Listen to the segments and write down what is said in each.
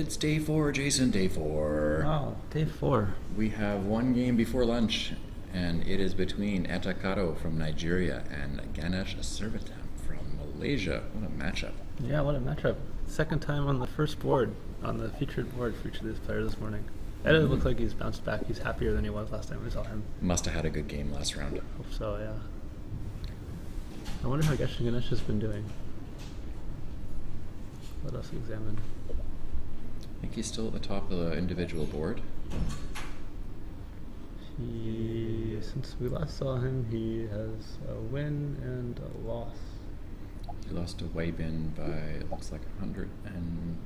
It's day 4, Jason, day 4. Wow, day 4. We have one game before lunch, and it is between Karo from Nigeria and Ganesh Asirvatham from Malaysia. What a matchup. Yeah, what a matchup. Second time on the first board, on the featured board for each of these players this morning. It looks like he's bounced back. He's happier than he was last time we saw him. Must have had a good game last round. Hope so, yeah. I wonder how Ganesh has been doing. Let us examine. I think he's still at the top of the individual board. Since we last saw him, he has a win and a loss. He lost to Weibin by, it looks like 100 and...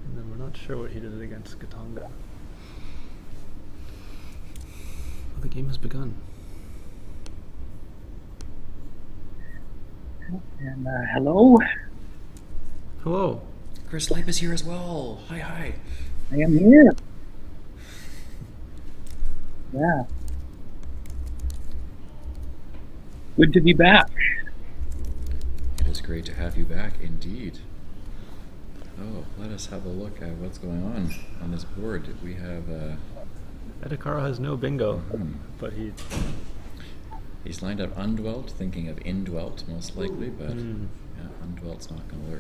And then we're not sure what he did against Gatonga. Well, the game has begun. And hello. Hello. Chris Lipe is here as well. Hi. I am here. Yeah. Good to be back. It is great to have you back, indeed. Oh, let us have a look at what's going on this board. We have... Karo has no bingo, but he's lined up undwelt, thinking of indwelt most likely, but yeah, undwelt's not going to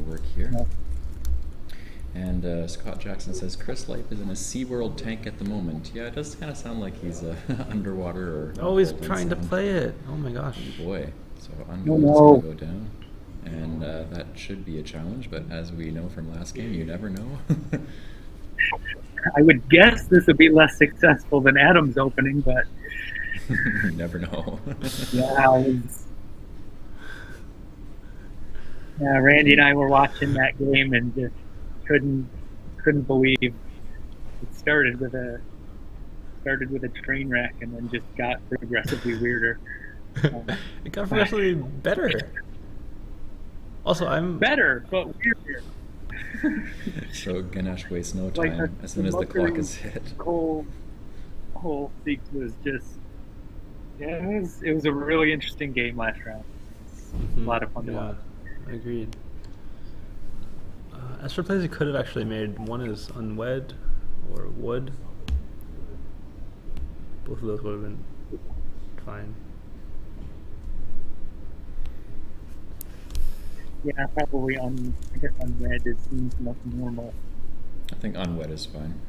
work here. No. And Scott Jackson says Chris Lipe is in a SeaWorld tank at the moment. Yeah, it does kind of sound like he's underwater or... Oh, he's trying to play it. Oh my gosh. Oh boy. So undwelt No. is going to go down. And that should be a challenge, but as we know from last game, you never know. I would guess this would be less successful than Adam's opening, but You never know. yeah, Randy and I were watching that game and just couldn't believe it started with a train wreck and then just got progressively weirder. It got progressively better. Also, I'm Better, but weirder. So Ganesh wastes no Like time as soon as the clock is hit. Whole sequence was just it was a really interesting game last round. A lot of fun to watch. Agreed. As for plays he could have actually made, one is unwed or wood. Both of those would have been fine. Yeah, probably I guess unread it seems much normal. I think unwed is fine.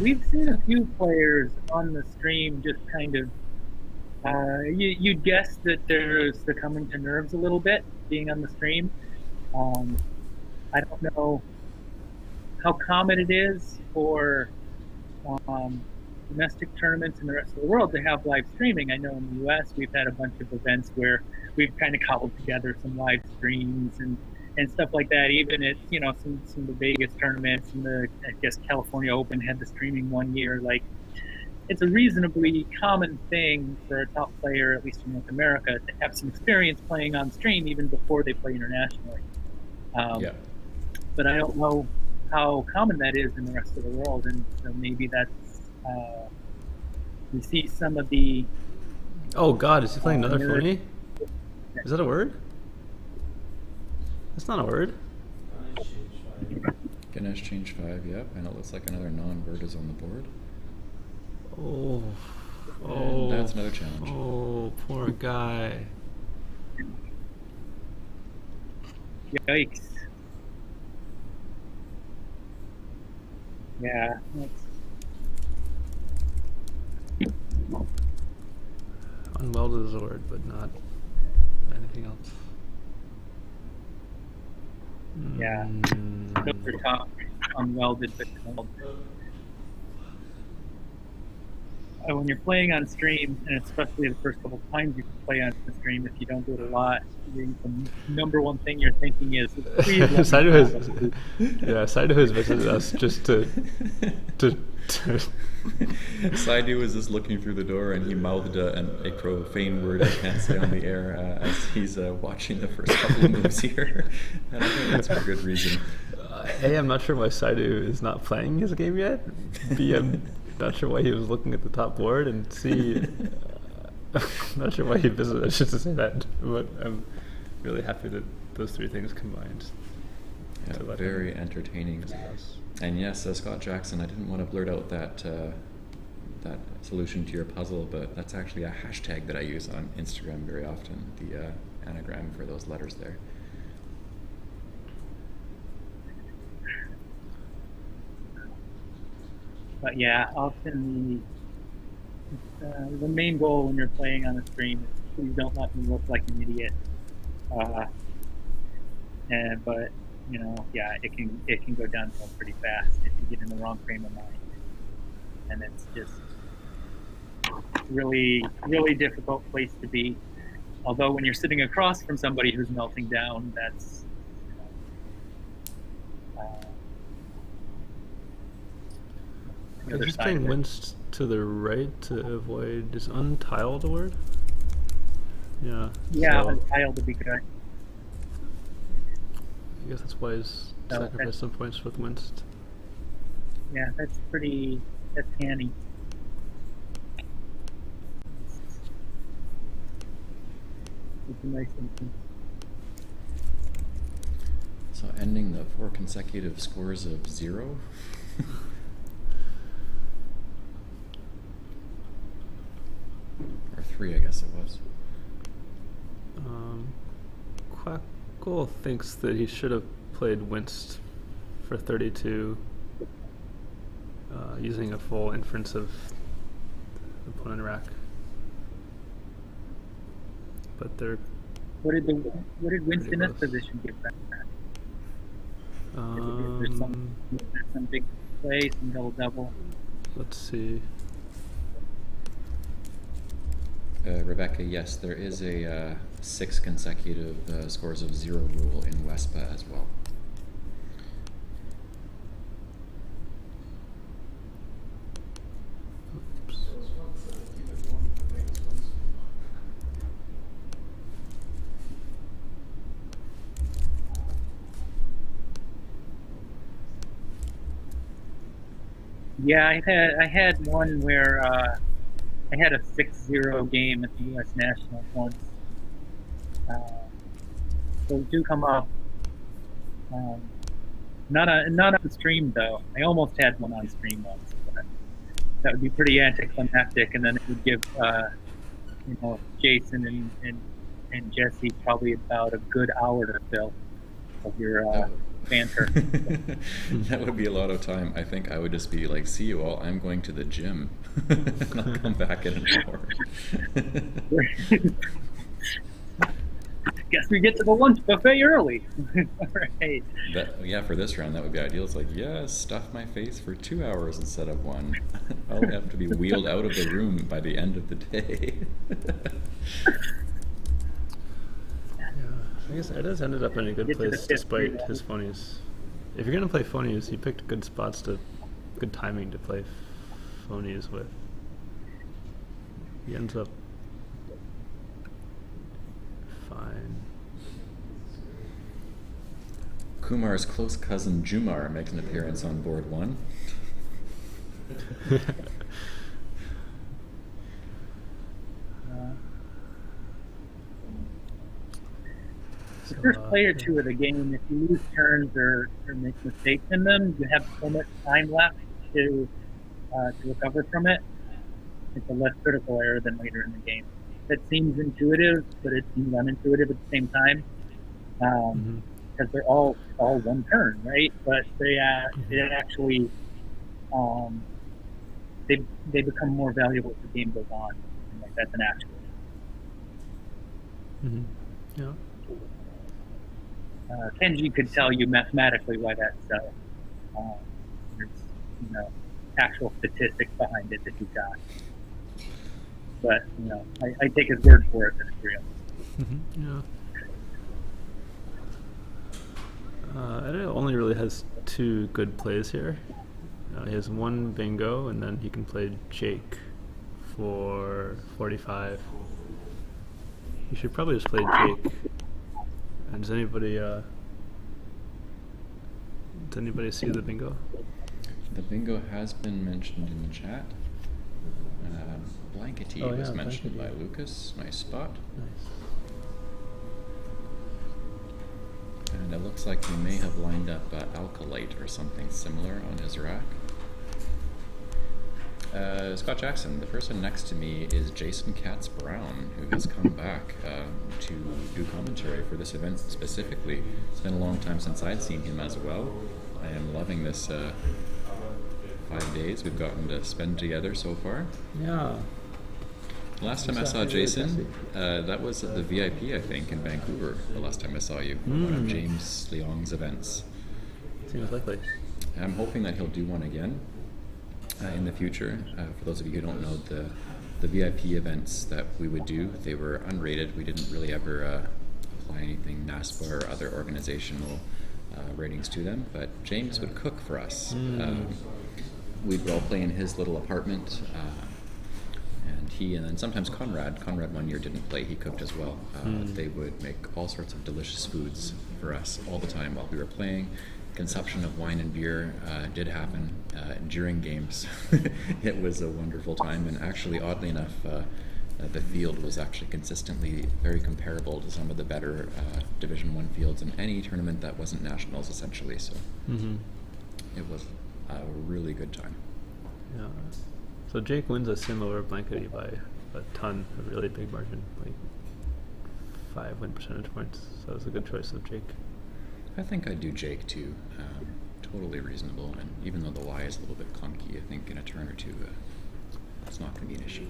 We've seen a few players on the stream just kind of you'd guess that they're succumbing to nerves a little bit being on the stream. I don't know how common it is for domestic tournaments in the rest of the world to have live streaming. I know in the US we've had a bunch of events where we've kind of cobbled together some live streams and stuff like that. Even at some of the Vegas tournaments and I guess California Open had the streaming one year. Like, it's a reasonably common thing for a top player, at least in North America, to have some experience playing on stream even before they play internationally. But I don't know how common that is in the rest of the world, and so maybe that's we see some of the... Oh god, is he playing another phony? Is that a word? That's not a word. Ganesh change 5, yep, and it looks like another non-word is on the board. And that's another challenge. Oh, poor guy. Yikes. Yeah. Unwelded is a word, but not anything else. Yeah. Those are tough. Unwelded, but cold. When you're playing on stream, and especially the first couple of times you play on the stream, if you don't do it a lot, the number one thing you're thinking is, Saidu has visited us just to Saidu was just looking through the door and he mouthed a profane word I can't say on the air as he's watching the first couple of moves here. And I think that's for good reason. A, I'm not sure why Saidu is not playing his game yet. B, I'm not sure why he was looking at the top board. And C, Not sure why he visited us just to say that, but I'm really happy that those three things combined. Yeah, very entertaining. And yes, Scott Jackson, I didn't want to blurt out that that solution to your puzzle, but that's actually a hashtag that I use on Instagram very often, the anagram for those letters there. But yeah, often the main goal when you're playing on a stream is please don't let me look like an idiot. But you know, yeah, it can go downhill pretty fast if you get in the wrong frame of mind, and it's just really difficult place to be. Although when you're sitting across from somebody who's melting down, that's If he's playing Winst to the right to avoid, is untiled a word? Yeah. Yeah, so untiled would be good. I guess that's why he's sacrificed some points with Winst. Yeah, that's canny. It's a nice instance. So ending the 4 consecutive scores of 0. Or 3, I guess it was. Quackle thinks that he should have played Winst for 32, using a full inference of opponent rack. But they're what did Winston's position give back? There's some big play, some double. Let's see. Rebecca, yes, there is a 6 consecutive scores of 0 rule in WESPA as well. Oops. Yeah, I had one where I had a 6-0 game at the U.S. Nationals once. So do come up. Not on the stream though. I almost had one on stream once, but that would be pretty anticlimactic, and then it would give Jason and Jesse probably about a good hour to fill of your banter. That would be a lot of time. I think I would just be like, see you all, I'm going to the gym. And I'll come back in an hour. Guess we get to the lunch buffet early. All right. Yeah, for this round, that would be ideal. It's like, yeah, stuff my face for 2 hours instead of 1. I'll have to be wheeled out of the room by the end of the day. I guess Eda's ended up in a good place despite his phonies. If you're gonna play phonies, he picked good timing to play phonies with. He ends up fine. Kumar's close cousin Jumar makes an appearance on board 1. The first play or two of the game, if you lose turns or make mistakes in them, you have so much time left to recover from it. It's a less critical error than later in the game. That seems intuitive, but it seems unintuitive at the same time, because they're all one turn, right? But they actually they become more valuable as the game goes on. And like that's an actual. Yeah. Kenji could tell you mathematically why that's so. There's actual statistics behind it that you got. But I take his word for it that it's real. Yeah. Eda only really has 2 good plays here. He has 1 bingo, and then he can play Jake for 45. He should probably just play Jake. And does anybody see the bingo? The bingo has been mentioned in the chat. Blankety Oh, was yeah, mentioned Blankety. by Lucas. Nice spot. Nice. And it looks like he may have lined up Alkalite or something similar on his rack. Scott Jackson, the person next to me is Jason Katz-Brown, who has come back to do commentary for this event specifically. It's been a long time since I'd seen him as well. I am loving this 5 days we've gotten to spend together so far. Yeah. Last time I saw Jason, that was at the VIP, I think, in Vancouver, the last time I saw you, one of James Leong's events. Seems likely. I'm hoping that he'll do one again in the future. For those of you who don't know, the VIP events that we would do, they were unrated. We didn't really ever apply anything NASPA or other organizational ratings to them, but James would cook for us. We'd all play in his little apartment, and he and then sometimes Conrad 1 year didn't play, he cooked as well. They would make all sorts of delicious foods for us all the time while we were playing. Consumption of wine and beer did happen during games. It was a wonderful time, and actually, oddly enough, the field was actually consistently very comparable to some of the better Division 1 fields in any tournament that wasn't nationals, essentially. So it was a really good time. Yeah. So Jake wins a sim over Blankety by a ton, a really big margin, like 5 win percentage points. So it was a good choice of Jake. I think I'd do Jake too. Totally reasonable, and even though the Y is a little bit clunky, I think in a turn or two, it's not going to be an issue.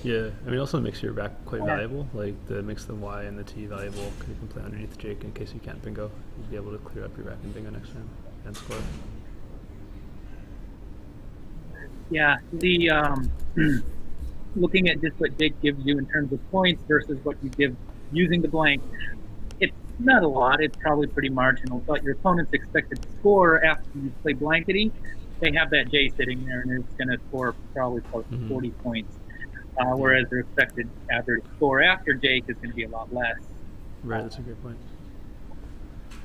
Yeah, I mean, it also makes your rack quite valuable. Like, makes the Y and the T valuable because you can play underneath Jake in case you can't bingo. You'll be able to clear up your rack and bingo next time and score. Yeah, the looking at just what Jake gives you in terms of points versus what you give using the blank, it's not a lot. It's probably pretty marginal, but your opponent's expected to score after you play Blankety. They have that J sitting there, and it's going to score probably close to 40 points, whereas their expected average score after Jake is going to be a lot less. Right, that's a great point.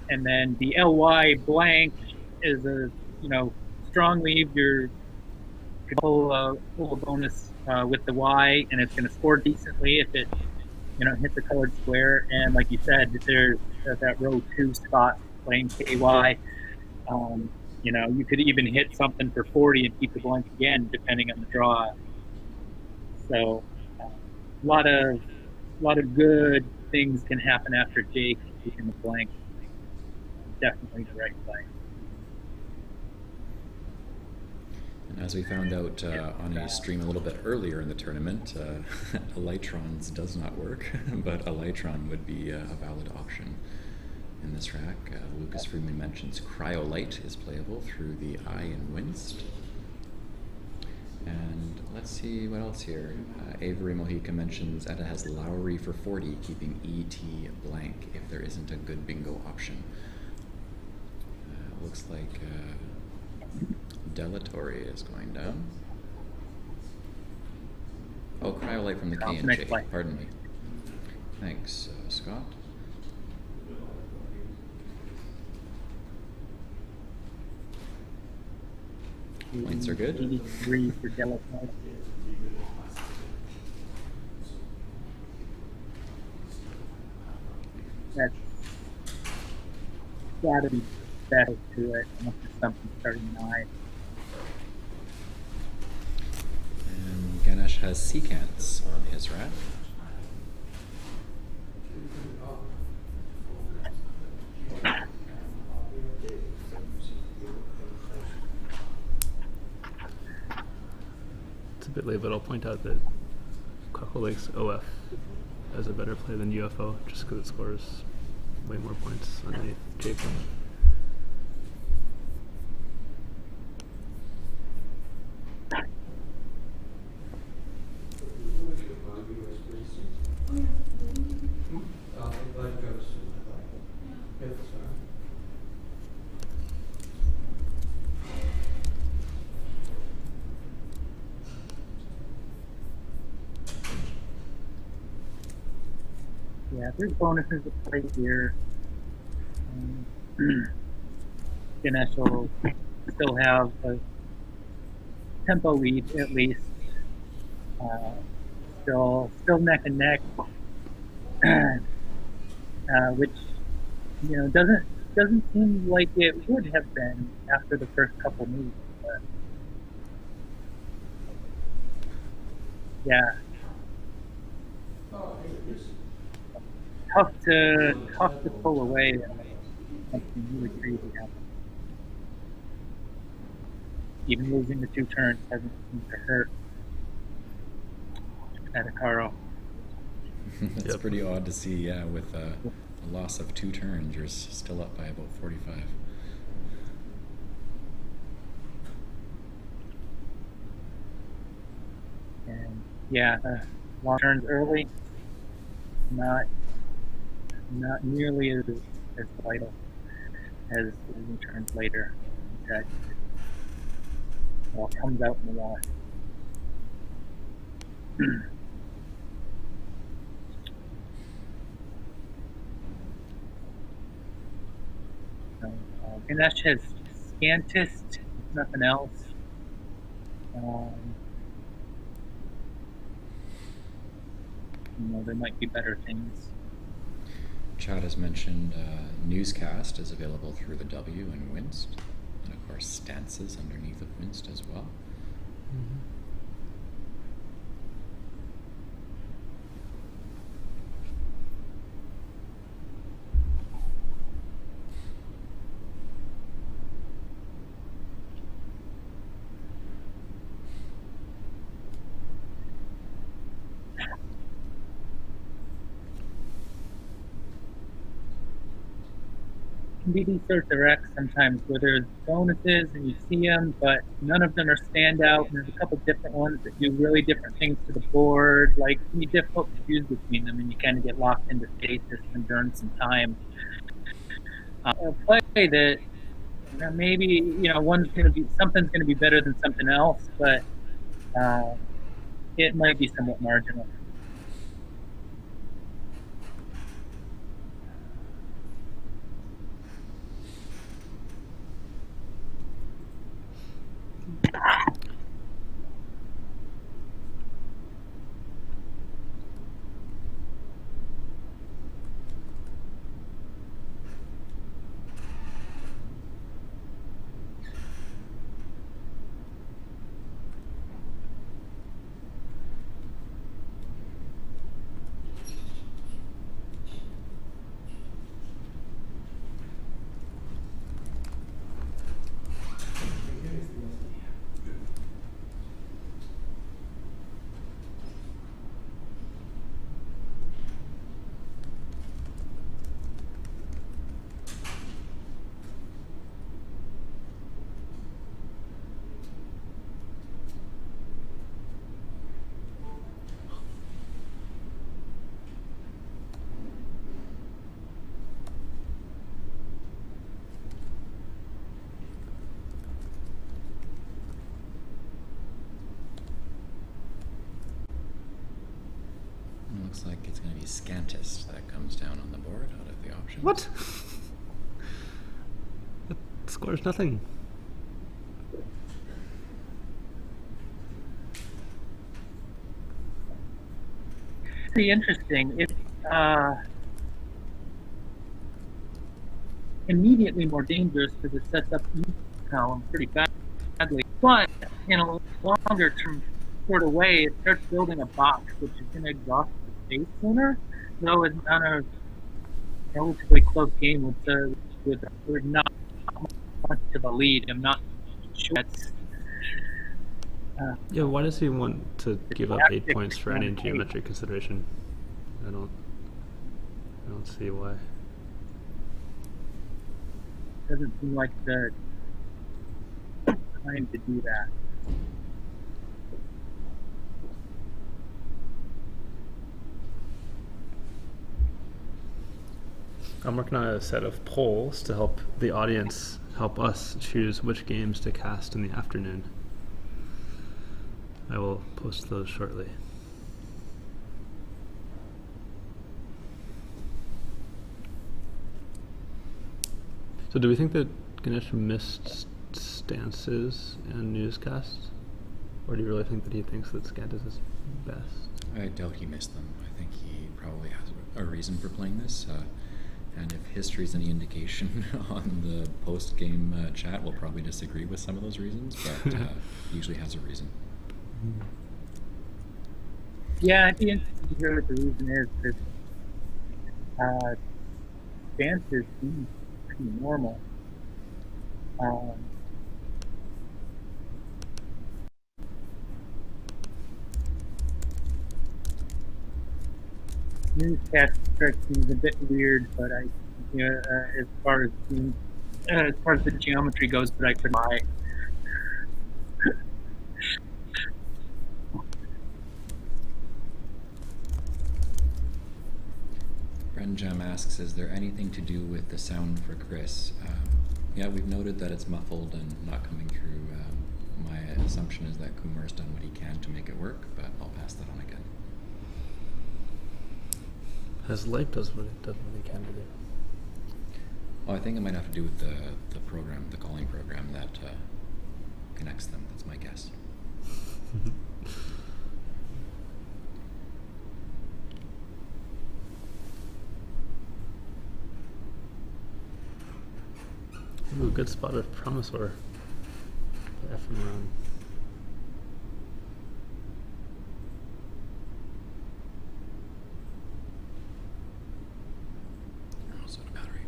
And then the LY blank is a strong lead. You're pull a bonus with the Y, and it's going to score decently if it hit the colored square. And like you said, there's that row 2 spot playing KY. You could even hit something for 40 and keep the blank again, depending on the draw. So a lot of good things can happen after Jake keeping the blank. Definitely the right play. And as we found out on a stream a little bit earlier in the tournament, Elytrons does not work, but Elytron would be a valid option in this rack. Lucas Freeman mentions Cryolite is playable through the I in Winst. And let's see what else here. Avery Mojica mentions Etta has Lowry for 40, keeping ET blank if there isn't a good bingo option. Looks like Delatory is going down. Oh, Cryolite from the K and J. Pardon me. Thanks, Scott. Points are good. 83 for Delatory. That's got to be better to it unless there's something starting 9. And Ganesh has secants on his rack. It's a bit late, but I'll point out that Coco Lake's OF is a better play than UFO just because it scores way more points underneath Jake. Yeah, there's bonuses to play here. Ganesh will still have a tempo lead at least. Still neck and neck, which doesn't seem like it would have been after the first couple moves. But yeah, tough to pull away and something really crazy happens. Even losing the 2 turns hasn't seemed to hurt at a Karo. That's pretty odd to see, yeah, with a loss of 2 turns, you're still up by about 45. And yeah, long turns early, not nearly as vital as losing turns later. That all comes out in the wash. Ganesh has Scantist, nothing else. There might be better things. Chad has mentioned Newscast is available through the W in Winst, and of course Stances underneath of Winst as well. Mm-hmm. Be these sorts of wrecks sometimes where there's bonuses and you see them, but none of them are standout. And there's a couple different ones that do really different things to the board. Like, it can be difficult to choose between them, and you kind of get locked into stasis and burn some time. A play that maybe something's gonna be better than something else, but it might be somewhat marginal. Looks like it's going to be Scantist that comes down on the board out of the options. What? That scores nothing. Pretty interesting. It's immediately more dangerous because it sets up the column pretty badly. But in a longer term sort of way, it starts building a box which is going to exhaust the space sooner. Though it's on a relatively close game with not much of a lead. I'm not sure that's. Yeah, why does he want to give up 8 points for any geometric consideration? I don't see why. Doesn't seem like the time to do that. I'm working on a set of polls to help the audience help us choose which games to cast in the afternoon. I will post those shortly. So do we think that Ganesh missed stances and newscasts? Or do you really think that he thinks that Scantus is best? I doubt he missed them. I think he probably has a reason for playing this. And if history is any indication on the post-game chat, we'll probably disagree with some of those reasons, but he usually has a reason. Yeah, I'd be interested to hear what the reason is, because Scantus seems pretty normal. Newscast strikes me as a bit weird, but as far as the geometry goes, that I could buy. Brenjam asks, is there anything to do with the sound for Chris? Yeah, we've noted that it's muffled and not coming through. My assumption is that Kumar's done what he can to make it work, but I'll pass that on again. As Lipe does what he can to do. Well, I think it might have to do with the program, the calling program that connects them. That's my guess. Ooh, good spot of Promisor. F him around. Also the battery.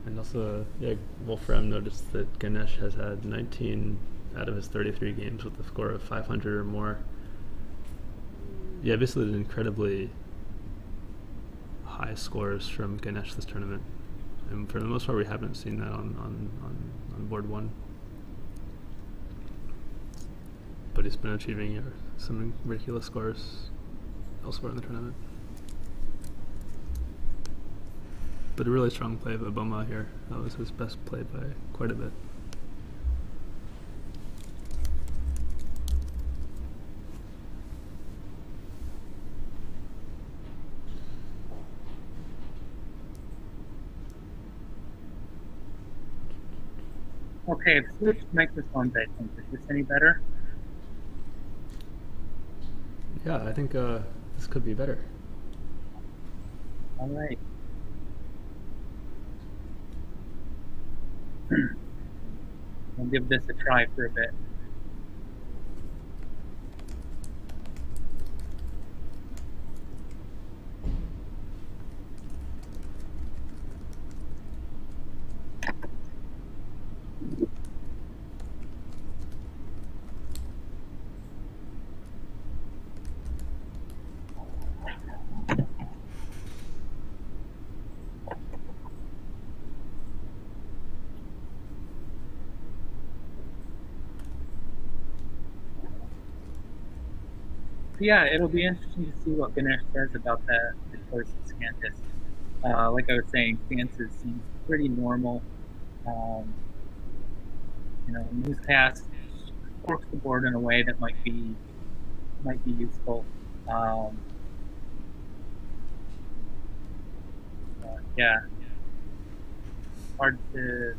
And also, yeah, Wolfram noticed that Ganesh has had 19 out of his 33 games with a score of 500 or more. Yeah, basically incredibly high scores from Ganesh this tournament. And for the most part, we haven't seen that on board one. But he's been achieving some ridiculous scores elsewhere in the tournament. But a really strong play of Obama here. That was his best play by quite a bit. Okay, I've switched microphones, I think. Is this any better? Yeah, I think this could be better. All right. I'll give this a try for a bit. Yeah, it'll be interesting to see what Ganesh says about the choice of Scantus. Like I was saying, Scantus seems pretty normal. Newscast works the board in a way that might be useful. Yeah, hard to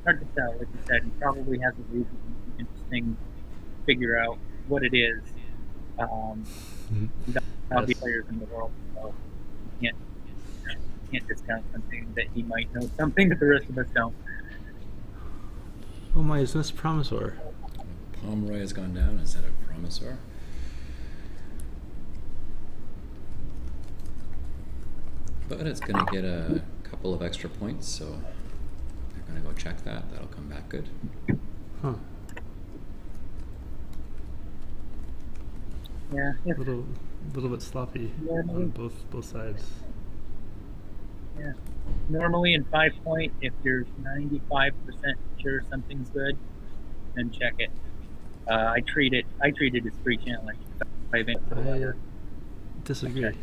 tell. Like you said, he probably has a reason. Interesting to figure out what it is. He's obviously players in the world, so you can't discount something that he might know something that the rest of us don't. Oh my, is this Promisor? Pomeroy has gone down instead of Promisor. But it's going to get a couple of extra points, so they're going to go check that. That'll come back good. Huh. Yeah. A little bit sloppy on both sides. Yeah. Normally in 5-point, if you're 95% sure something's good, then check it. I treat it as free channeling. I disagree.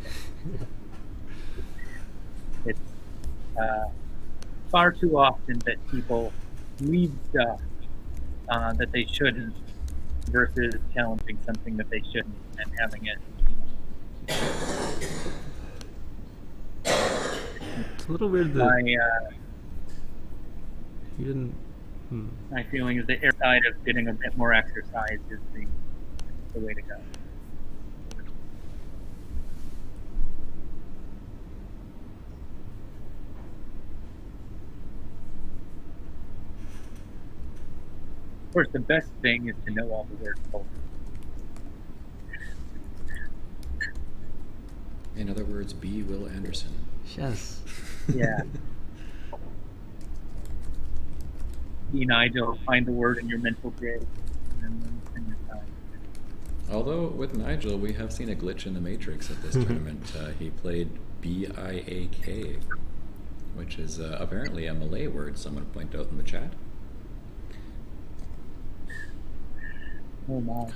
It's far too often that people leave stuff that they shouldn't, versus challenging something that they shouldn't and having it. It's a little weird that you didn't My feeling is the air side of getting a bit more exercise is the way to go. Of course, the best thing is to know all the words. In other words, be Will Anderson. Yes. Yeah. Be Nigel, find the word in your mental grid, and then spend your time. Although with Nigel, we have seen a glitch in the Matrix at this tournament. He played B-I-A-K, which is apparently a Malay word, someone pointed out in the chat. Oh my.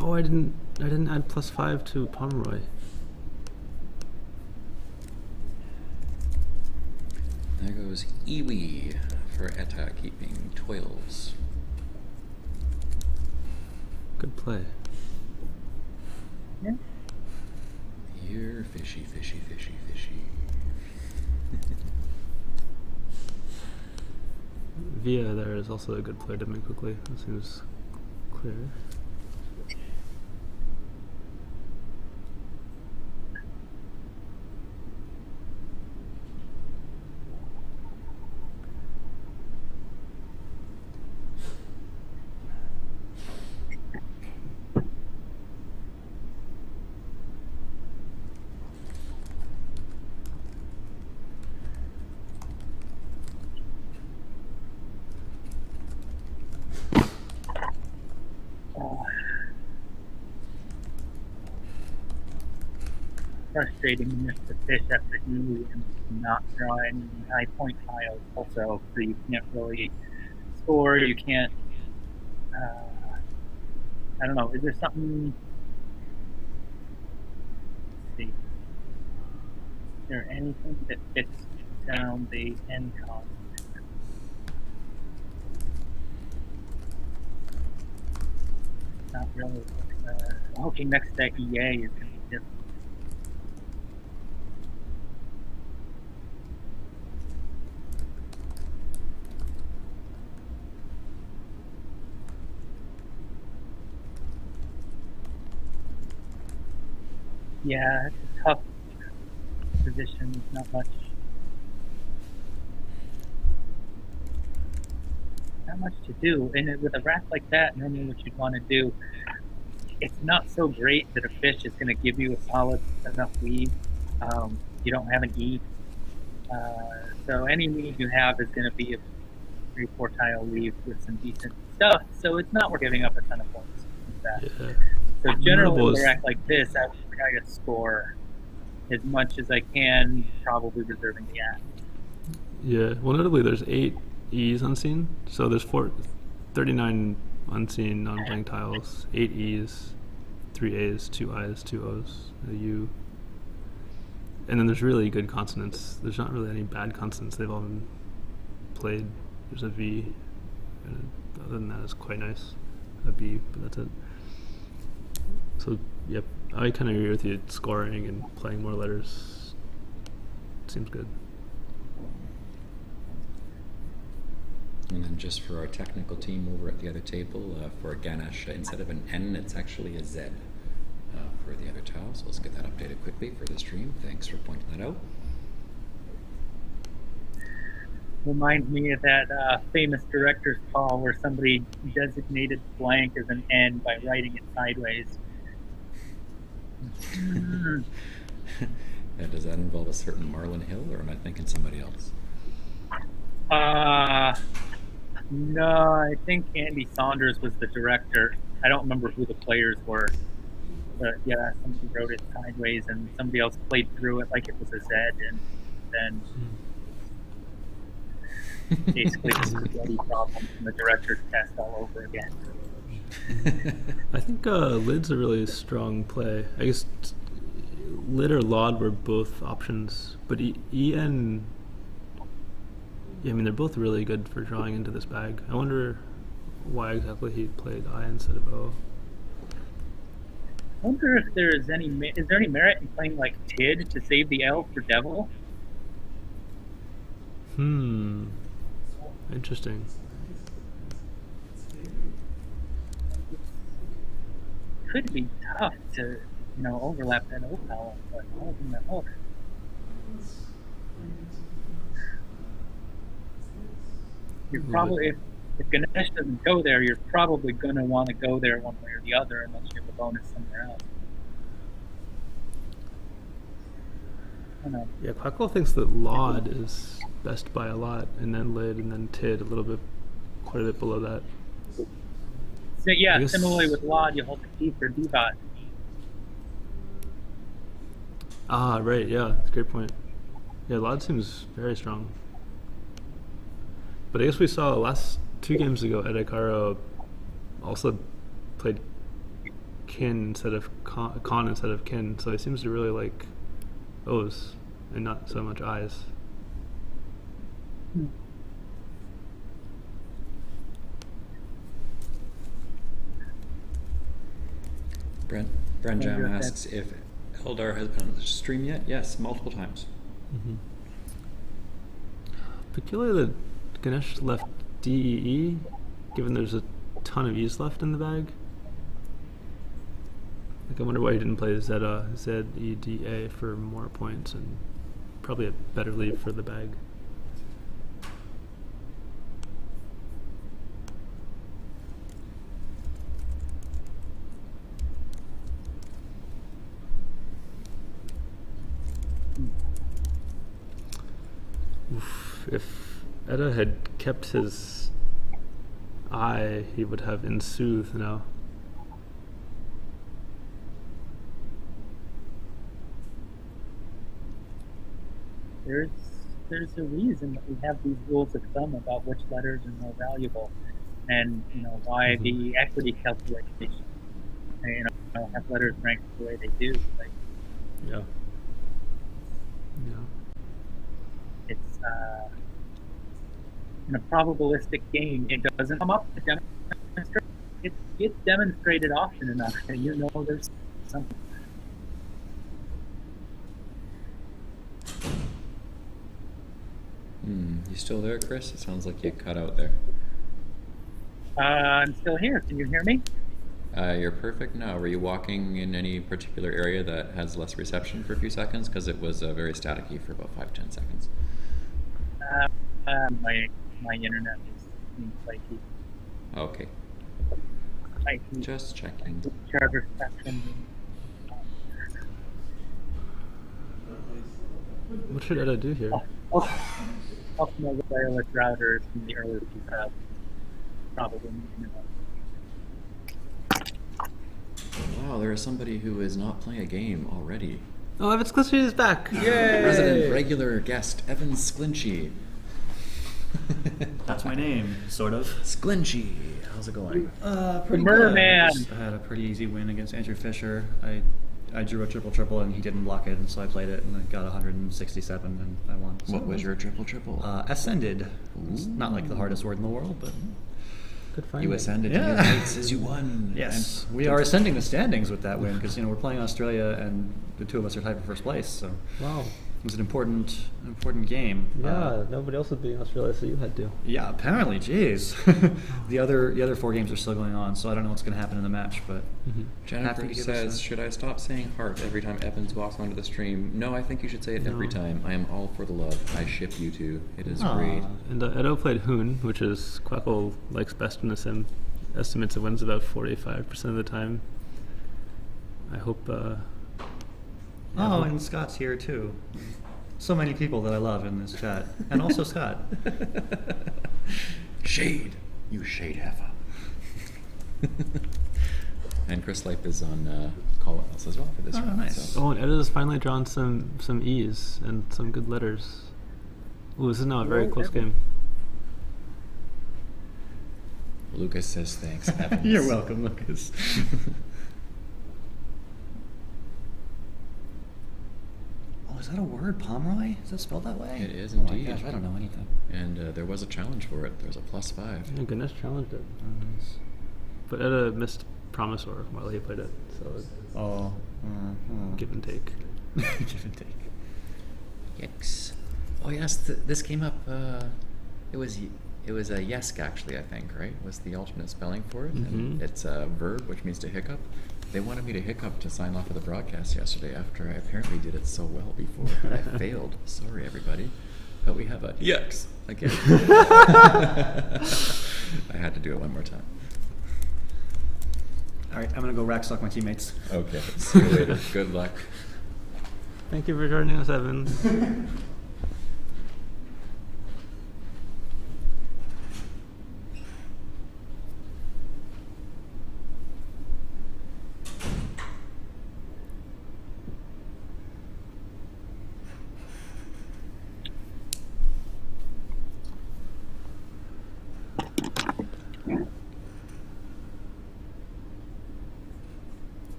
Oh, I didn't add +5 to Pomeroy. There goes Iwi for Etta keeping 12s. Good play. Yeah. Here, fishy, fishy, fishy, fishy. Via there is also a good play to make quickly. That seems clear. Frustrating to miss the fish after you and not draw any high point tiles also, so you can't really score, you can't, I don't know, is there something, let's see, is there anything that fits down the end column? Not really. Hooking next to EA is going to be different. Yeah, it's a tough position. Not much to do. And with a rack like that, normally what you'd want to do, it's not so great that a fish is going to give you a solid enough lead. You don't have an E. So any lead you have is going to be a 3-4 tile lead with some decent stuff. So it's not worth giving up a ton of points with that. Yeah. So generally with a rack like this, I would try to score as much as I can, probably reserving the act. Yeah, well notably there's 8 E's unseen, so there's 39 unseen non-blank tiles, 8 E's, 3 A's, 2 I's, 2 O's, a U. And then there's really good consonants. There's not really any bad consonants. They've all been played. There's a V, and other than that it's quite nice. A B, but that's it. So, yep, I kind of agree with you. Scoring and playing more letters seems good. And then just for our technical team over at the other table, for Ganesh, instead of an N, it's actually a Z for the other tile. So let's get that updated quickly for the stream. Thanks for pointing that out. Reminds me of that famous director's call where somebody designated blank as an N by writing it sideways. Yeah, does that involve a certain Marlon Hill, or am I thinking somebody else? No, I think Andy Saunders was the director. I don't remember who the players were. But yeah, somebody wrote it sideways and somebody else played through it like it was a Z, and then basically the spaghetti problem from the director's test all over again. I think lid's a really strong play. I guess lid or lod were both options, but EN, yeah, I mean, they're both really good for drawing into this bag. I wonder why exactly he played I instead of O. I wonder if is there any merit in playing like TID to save the L for Devil? Interesting. Could be tough to, overlap that Opal, but all in the hook. You're probably, if Ganesh doesn't go there, you're probably going to want to go there one way or the other, unless you have a bonus somewhere else. I don't know. Yeah, Quackle thinks that Laud is best by a lot, and then Lid, and then Tid a little bit, quite a bit below that. So yeah, similarly with Laud, you hold the key for D-Bot. Ah, right, yeah, that's a great point. Yeah, Laud seems very strong. But I guess we saw last 2 games ago, Karo also played Kin instead of Con instead of Kin, so he seems to really like O's and not so much I's. Brent Jam asks if Eldar has been on the stream yet. Yes, multiple times. Peculiarly that Ganesh left DEE, given there's a ton of E's left in the bag. Like, I wonder why he didn't play Zeda, Z-E-D-A for more points and probably a better lead for the bag. Oof, if Edda had kept his eye, he would have Ensoothe now. There's a reason that we have these rules of thumb about which letters are more valuable, and why the equity calculation have letters ranked the way they do. Like, yeah. It's in a probabilistic game, it doesn't come up to demonstrate. It's demonstrated often enough, and there's something. You still there, Chris? It sounds like you cut out there. I'm still here. Can you hear me? You're perfect now. Were you walking in any particular area that has less reception for a few seconds? Because it was very staticky for about 5-10 seconds. My internet is flaky. Okay. Just checking. Charter spectrum. What should Edda do here? Optimal wireless routers from the early 2000s. Probably. Wow, there is somebody who is not playing a game already. Oh, Evan Sklinchy is back! Yay! Resident regular guest, Evan Sklinchy. That's my name, sort of. Sklinchy, how's it going? Pretty Merman. good. I had a pretty easy win against Andrew Fisher. I drew a triple and he didn't block it, and so I played it and I got 167 and I won. So What was your triple? Ascended. It's not like the hardest word in the world, but Good find. You ascended to Yeah. new heights as you won. yes, we are ascending the standings with that win because we're playing Australia and the two of us are tied for first place. So Wow. it was an important game. Yeah, nobody else would be in Australia, so you had to. Yeah, apparently, jeez. the other 4 games are still going on, so I don't know what's going to happen in the match, but happy Jennifer to give us says, a- should I stop saying heart every time Evans walks onto the stream? No, I think you should say it every No. time. I am all for the love. I ship you two. It is Aw. great. And Edo played Hoon, which is Quackle likes best in the sim. Estimates it wins about 45% of the time. I hope. Oh, and Scott's here too. So many people that I love in this chat, and also Scott. Shade. You shade heifer. And Chris Lipe is on call-outs as well for this Oh, round. nice. So. Oh, and Edo's finally drawn some E's and some good letters. Ooh, this is now a very close game. Lucas says thanks, Evans. You're welcome, Lucas. Oh, is that a word, Pomeroy? Is that spelled that way? It is Oh my indeed. gosh, I don't know anything. And there was a challenge for it. There was a +5. Yeah, Ganesh challenged it. Oh, nice. But Edo missed Promisor while he played it, so it's Oh. give and take. Give and take. Yikes. Oh yes, this came up. It was a yesk actually, I think, right? Was the alternate spelling for it, and it's a verb, which means to hiccup. They wanted me to hiccup to sign off of the broadcast yesterday after I apparently did it so well before. I failed. Sorry, everybody. But we have a yeks again. I had to do it one more time. All right, I'm gonna go rack stock my teammates. Okay. See you later. Good luck. Thank you for joining us, Evan.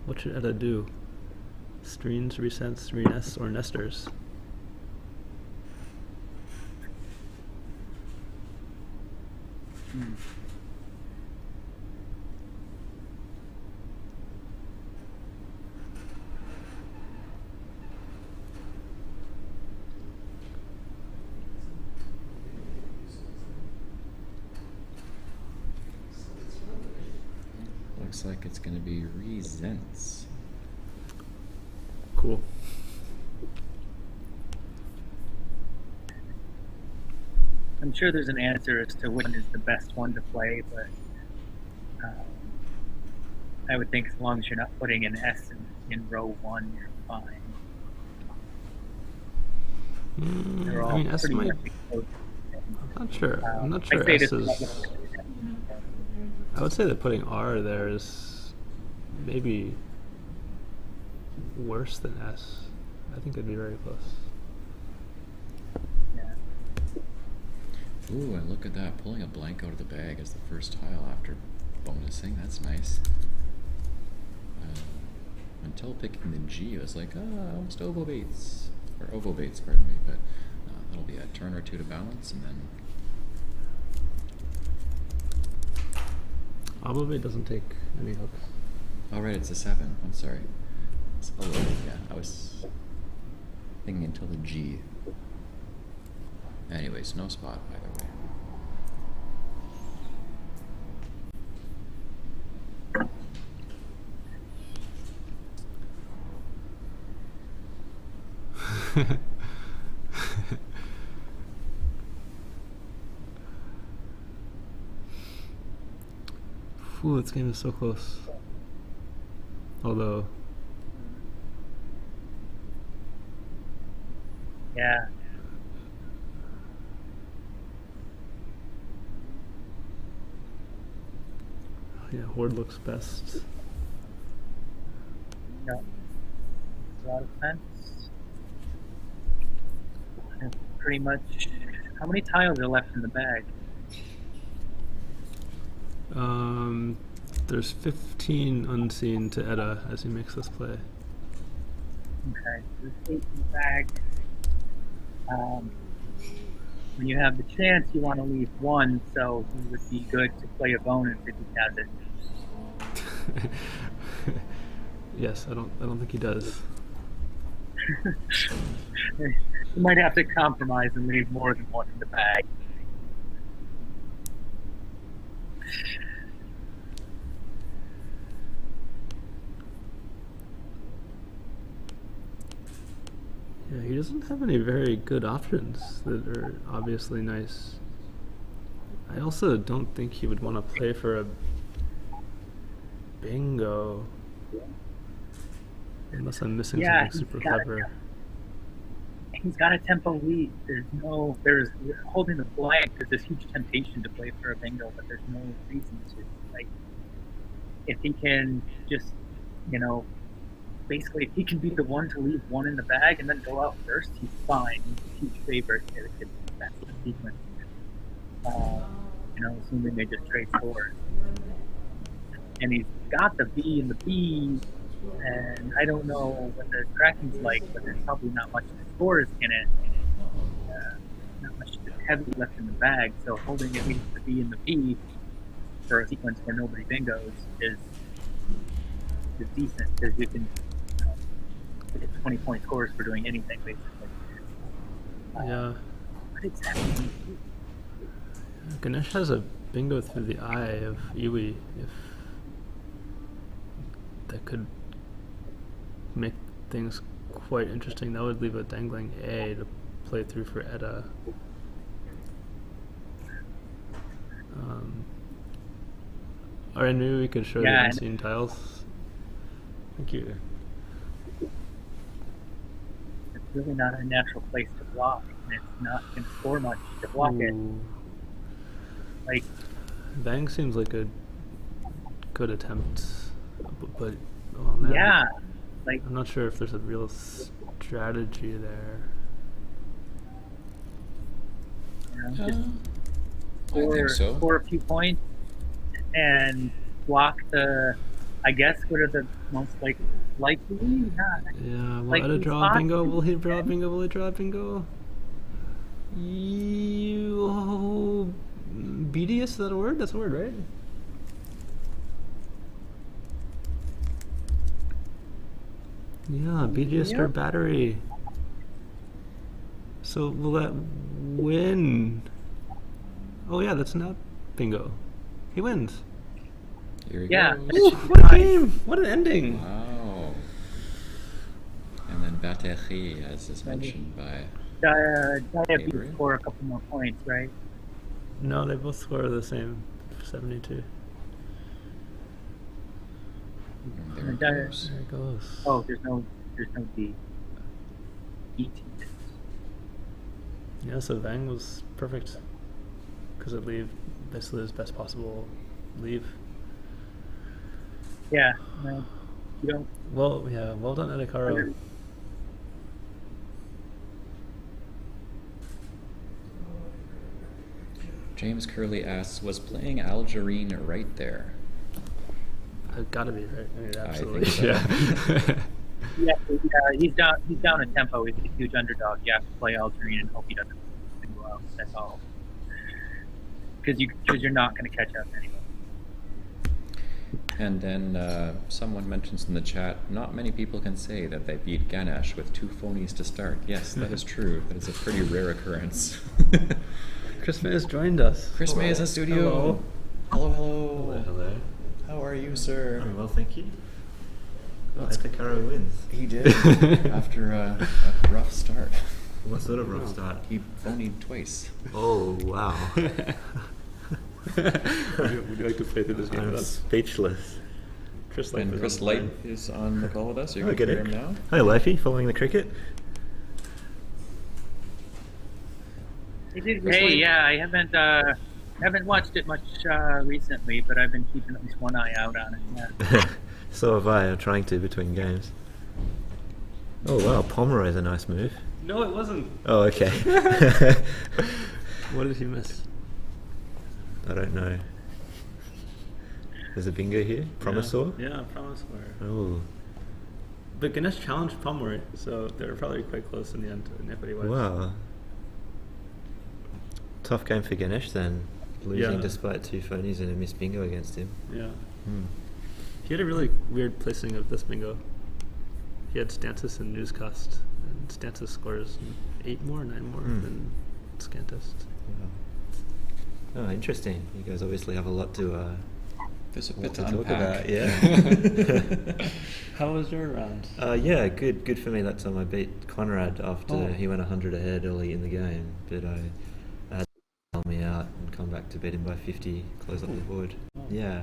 What should Edda do? Streams, resets, renests, or nesters? Looks like it's going to be resents. Cool. I'm sure there's an answer as to which one is the best one to play, but I would think as long as you're not putting an S in row 1, you're fine. They're all I mean, S pretty might. much close. I'm not sure. I'm not I sure say S this is. I would say that putting R there is maybe worse than S. I think it'd be very close. yeah. Ooh, and look at that. Pulling a blank out of the bag as the first tile after bonusing. That's nice. Until picking the G, I was like, almost ovobates. Or ovobates, pardon me. But that'll be a turn or two to balance, and then... Obovate doesn't take any hooks. Oh, right, it's a 7. I'm sorry. It's 11, yeah. I was thinking until the G. Anyways, no spot either way. Ooh, this game is so close. Although, Yeah. yeah, Horde looks best. Yeah. A lot of sense. And pretty much, how many tiles are left in the bag? There's 15 unseen to Edda as he makes this play. Okay, there's 8 in the bag. When you have the chance, you want to leave 1, so it would be good to play a bonus if he has it. Yes, I don't think he does. You might have to compromise and leave more than 1 in the bag. Yeah, he doesn't have any very good options that are obviously nice. I also don't think he would want to play for a bingo. Unless I'm missing something super clever. He's got a tempo lead. There's holding the blank. There's this huge temptation to play for a bingo, but there's no reason to. Like, if he can just, basically, if he can be the one to leave 1 in the bag and then go out first, he's fine. He's a huge favorite. That's the sequence. Assuming they just trade scores. And he's got the B and the B, and I don't know what the tracking's like, but there's probably not much scores in it. Not much heavy left in the bag, so holding at least the B and the P for a sequence where nobody bingos is decent, because you can, 20-point scores for doing anything, basically. Yeah. What exactly? Ganesh has a bingo through the eye of Iwi. If that could make things quite interesting, that would leave a dangling A to play through for Edda. Alright, maybe we could show the unseen tiles. Thank you. It's really not a natural place to block, and it's not going to score much to block it. Like, Bang seems like a good attempt, but oh man, yeah, like I'm not sure if there's a real strategy there. just I think so. score a few points and block the. I guess what are the most likely? Not Yeah, will like Edda these draw a spots. bingo? Will he draw a bingo? Will he draw a bingo? BDS, is that a word? That's a word, right? Yeah, BDS Yep. or battery. So will that win? Oh yeah, that's not bingo. He wins. Here he Yeah. goes. Ooh. What a game! What an ending! Wow. And then batterie, as is mentioned by. Diabetes Avery? score a couple more points, right? No, they both score the same, 72. There And it Dia- goes. There it goes. Oh, there's no D. ET. Yeah, so Vang was perfect because it leave basically his best possible leave. Yeah, no, you don't. Well, yeah, well done, Edda Karo. James Curley asks, was playing Algerine right there? Gotta be right. I mean, think absolutely. so. Yeah, he's down in tempo. He's a huge underdog. You have to play Algerine and hope he doesn't go out. That's all. Because you're not going to catch up anyway. And then someone mentions in the chat, not many people can say that they beat Ganesh with 2 phonies to start. Yes, that is true. That is a pretty rare occurrence. Chris May has joined us. Chris May is in studio. Hello, hello. Hello. How are you, sir? Very well, thank you. I think Karo wins. He did after a rough start. What sort of rough start? He phonied twice. Oh, wow. Would you like to play through this game I'm with us? speechless. Chris Lipe And is Chris on the Light line. is on the call with us. Are you Hi, going to hear him Ganesh. now? Hi, Lipe, following the cricket. Hey, yeah, I haven't watched it much recently, but I've been keeping at least one eye out on it. Yeah. So have I. I'm trying to between games. Oh, wow. Pomeroy is a nice move. No, it wasn't. Oh, okay. What did he miss? I don't know. There's a bingo here. Promisor? Yeah, Promisor. Oh, But Ganesh challenged Pomeroy, so they were probably quite close in the end, inequity-wise. wow. Tough game for Ganesh then. Losing Yeah. despite 2 phonies and a missed bingo against him. Yeah. Hmm. He had a really weird placing of this bingo. He had Stantis and Newscast, and Stantis scores 8 more, 9 more than Scantist. Wow. Oh, interesting. You guys obviously have a lot to There's a what bit to to talk unpack. about. Yeah. How was your round? Yeah, good for me that time. I beat Conrad after Oh. he went 100 ahead early in the game, but I had to help me out and come back to beat him by 50, close up the board. Yeah,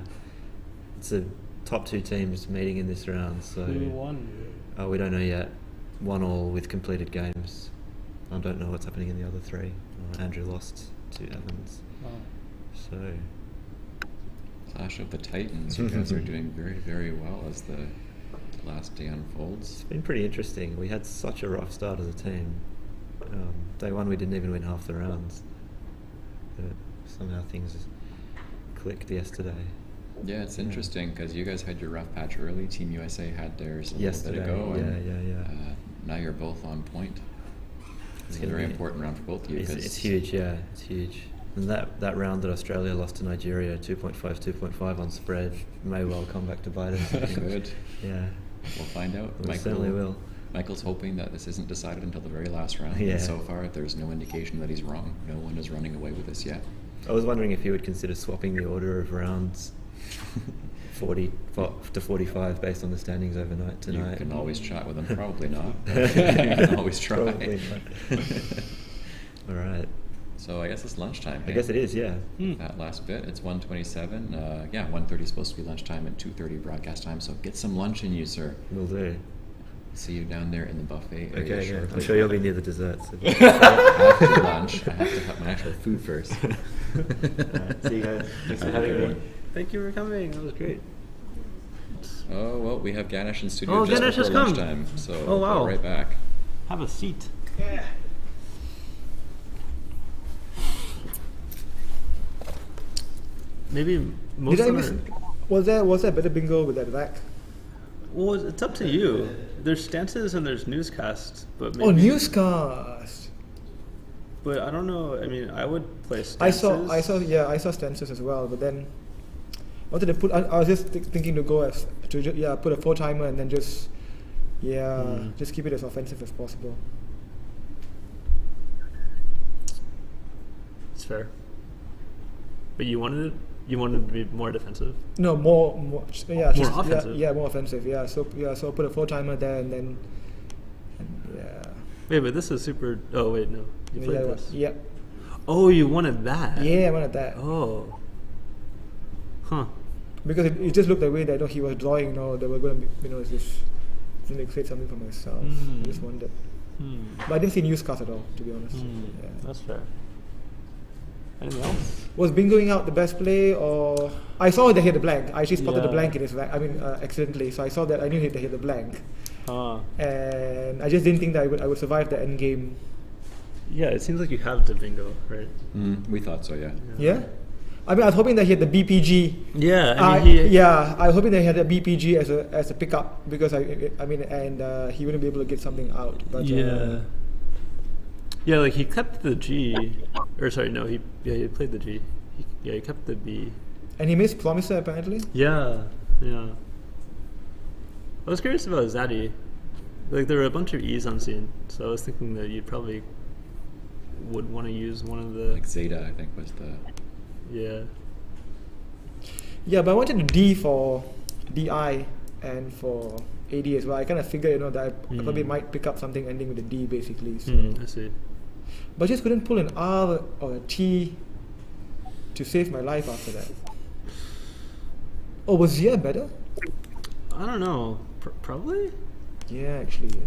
it's the top 2 teams meeting in this round, so Who won? we don't know yet. 1-1 with completed games. I don't know what's happening in the other 3. Andrew lost to Evans, Oh. so Clash of the Titans. You guys are doing very, very well as the last day unfolds. it's been pretty interesting. We had such a rough start as a team. Day 1 we didn't even win half the rounds, but somehow things clicked yesterday. Yeah, it's interesting because you guys had your rough patch early. Team USA had theirs a little Yesterday, bit ago. and, yeah. now you're both on point. It's a gonna very be- important round for both of you. It's huge, yeah, it's huge. And that round that Australia lost to Nigeria, 2.5 on spread, may well come back to bite us. I think. Good. Yeah, We'll find out. we certainly will. Michael's hoping that this isn't decided until the very last round. Yeah. And so far, there's no indication that he's wrong. No one is running away with this yet. I was wondering if he would consider swapping the order of rounds 40 to 45 based on the standings overnight tonight. You can always chat with him. Probably not. You can always try. Probably not. All right. So I guess it's lunchtime. I guess it is, yeah. That last bit, it's 1:27. Yeah, 1:30 is supposed to be lunchtime and 2:30 broadcast time. So get some lunch in you, sir. Will do. See you down there in the buffet area Okay, yeah. shortly. I'm sure you'll be near the desserts. After lunch, I have to have my actual food first. Alright, see you guys. Thanks for Have a having good me. one. Thank you for coming. That was great. Oh, well, we have Ganesh in studio Oh, just Ganesh before has come. lunchtime. So Oh, wow. we'll be right back. Have a seat. Maybe most Did I of miss? them Was there better bingo with that rack? well, it's up to you. There's stances and there's newscasts, but maybe, Oh, newscast. But I don't know. I mean, I would play I stances. I saw stances as well, but then I wanted to put. I was just thinking to go as put a 4-timer and then just just keep it as offensive as possible. It's fair. But you wanted to be more defensive. No, more More offensive. Yeah, more offensive. Yeah, so I put a 4-timer there and then Wait, but this is super. Oh wait, no. You played this. Yeah. Oh, you wanted that. Yeah, I wanted that. Oh. Huh. Because it just looked the way that he was drawing, they were going to be, it's just going to create something for myself. I just wondered. But I didn't see newscast at all, to be honest. Yeah. That's fair. Anything else? Was bingoing out the best play, or I saw that he had a blank. I actually spotted the Yeah. blank in his rack. Accidentally. So I saw that. I knew that he had a blank, and I just didn't think that I would survive the end game. Yeah, it seems like you have to bingo, right? We thought so, yeah. Yeah. I mean, I was hoping that he had the BPG. Yeah, I mean, I was hoping that he had a BPG as a pickup because he wouldn't be able to get something out. But yeah, like he kept the G, or sorry, no, he played the G. He kept the B. and he missed Promiser apparently. Yeah. I was curious about Zaddy. Like there were a bunch of E's on scene, so I was thinking that you probably would want to use one of the. Like Zeta, I think, was the... Yeah. Yeah, but I wanted a D for DI and for AD as well. I kind of figured, that I probably might pick up something ending with a D basically. So. I see. But just couldn't pull an R or a T to save my life after that. Oh, was Zia better? I don't know. Probably. Yeah, actually.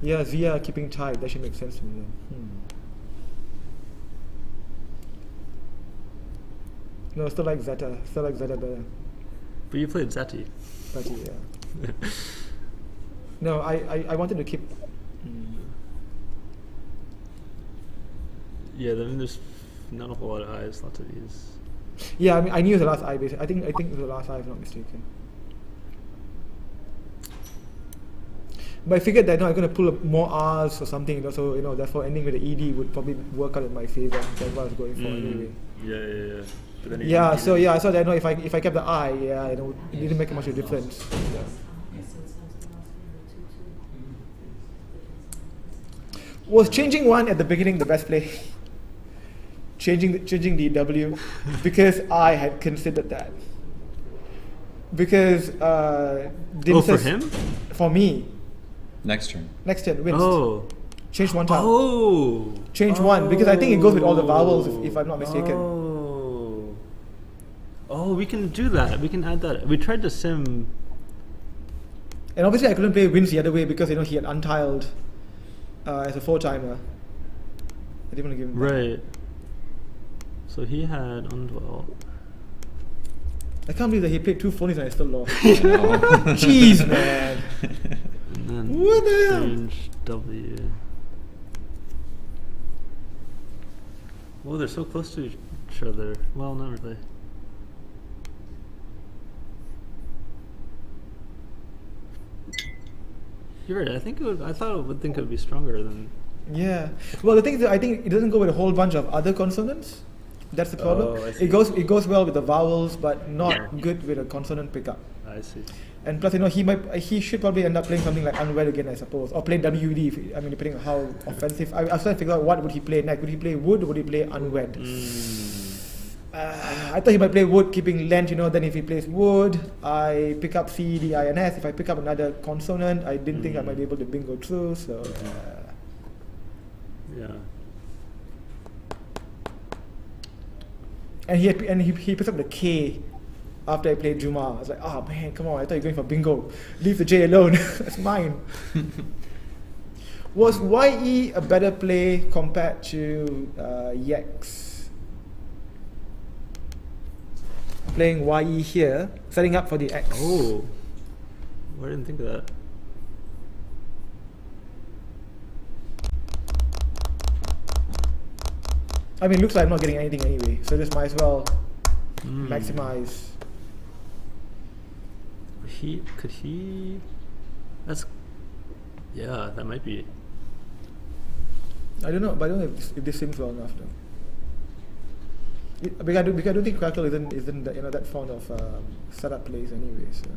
Yeah, Zia keeping tight. That should make sense to me then. No, still like Zeta. Still like Zeta better. But you played Zeti. But yeah. No, I wanted to keep. Yeah, then there's not a whole lot of eyes, lots of E's. Yeah, I mean, I knew it was the last eye. Basically, I think it was the last eye, if I'm not mistaken. But I figured that I'm going to pull up more R's or something, so therefore ending with the ED would probably work out in my favor. That's what I was going for anyway. Yeah. But then Yeah, so I saw that if I kept the eye, it didn't make much of a difference. Yeah. Was changing one at the beginning the best play? Changing the W because I had considered that. Because for him? For me. Next turn. Next turn, wins. Oh. Change one time. Oh. Change one because I think it goes with all the vowels if I'm not mistaken. Oh, we can do that. We can add that. We tried to sim. And obviously I couldn't play wins the other way because he had untiled as a 4-timer. I didn't want to give him that. Right. So he had undwell. I can't believe that he played 2 phonies and I still lost. Jeez, man. And then What the hell? change W. Well, they're so close to each other. Well, not really. You're right. I thought it would think it would be stronger than. Yeah. Well, the thing is that I think it doesn't go with a whole bunch of other consonants. That's the problem. Oh, I see. It goes well with the vowels, but not good with a consonant pickup. I see. And plus, he should probably end up playing something like Unwed again, I suppose, or play WD. Depending on how offensive. I was trying to figure out what would he play next. Would he play Wood or would he play Unwed? I thought he might play Wood, keeping Lent. Then if he plays Wood, I pick up C, D, I, and S. If I pick up another consonant, I didn't think I might be able to bingo through. So. Yeah. And he picks up the K after I played Juma. I was like, oh man, come on, I thought you were going for bingo. Leave the J alone. That's mine. Was YE a better play compared to Yex? Playing YE here, setting up for the X. Oh, I didn't think of that. Looks like I'm not getting anything anyway, so just might as well maximize. That might be. I don't know, but I don't know if this seems well enough though. Because I don't think Crackle isn't that fond of setup plays anyway, so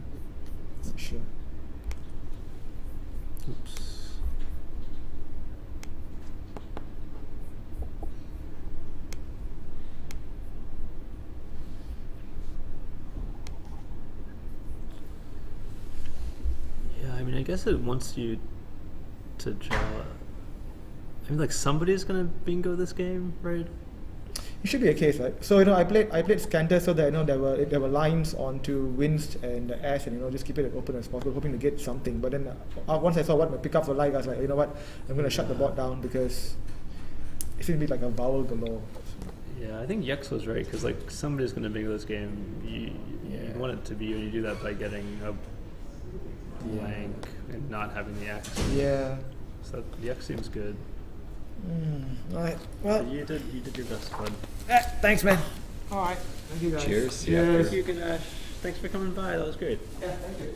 not sure. Oops. Yeah, I guess it wants you to draw. Somebody's gonna bingo this game, right? It should be a case, right? So I played Scanter so that there were lines onto Winst and the S, and just keep it as open as possible, hoping to get something. But then once I saw what my pickups were like, I was like, you know what, I'm gonna shut the board down because it seemed to be like a vowel galore. Yeah, I think Yex was right because somebody's gonna bingo this game. You want it to be, and you do that by getting a blank and not having the X. Yeah. So the X seems good. Alright. Well, you did your best, bud. Thanks, man. Alright. Thank you guys. Cheers. Cheers. Thank you, Ganesh. Thanks for coming by. That was great. Yeah, thank you.